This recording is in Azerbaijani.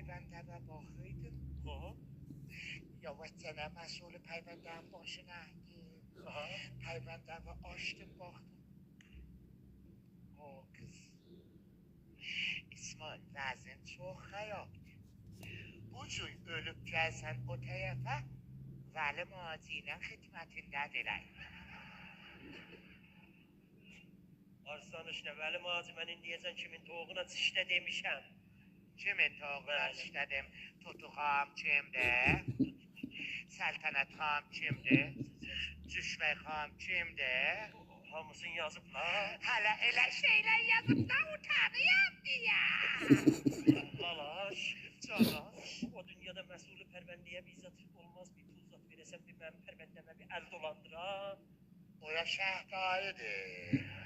peyvəndəmə baxıydım. Yavaşcana məsul peyvəndəmin başına əydim. Peyvəndəmi açdım, baxdım. O kız. İsmail, vəzin çox xəyabdır. Bu cür ölüb gəlsən o tərəfə, Vəli Maciylə xidmətindədirək. Arslan işlə, Vəli Maci, mən indiyəcən kimin toğuna çişdə demişəm. Kimin toğuna çişlədim? Tutuqam kimdir? Səltənət xam kimdir? Cüşvək xam kimdir? Hamısını yazıblar. Hələ elə şeylər yazıb da utanıyam deyə. Lalaş. Canaş. O dünyada məsulü pərvəndəyə bizzat olmaz bir pul zat verəsən bir mənim pərvəndəmə bir əl dolandıran. Oya şəhdayıdır.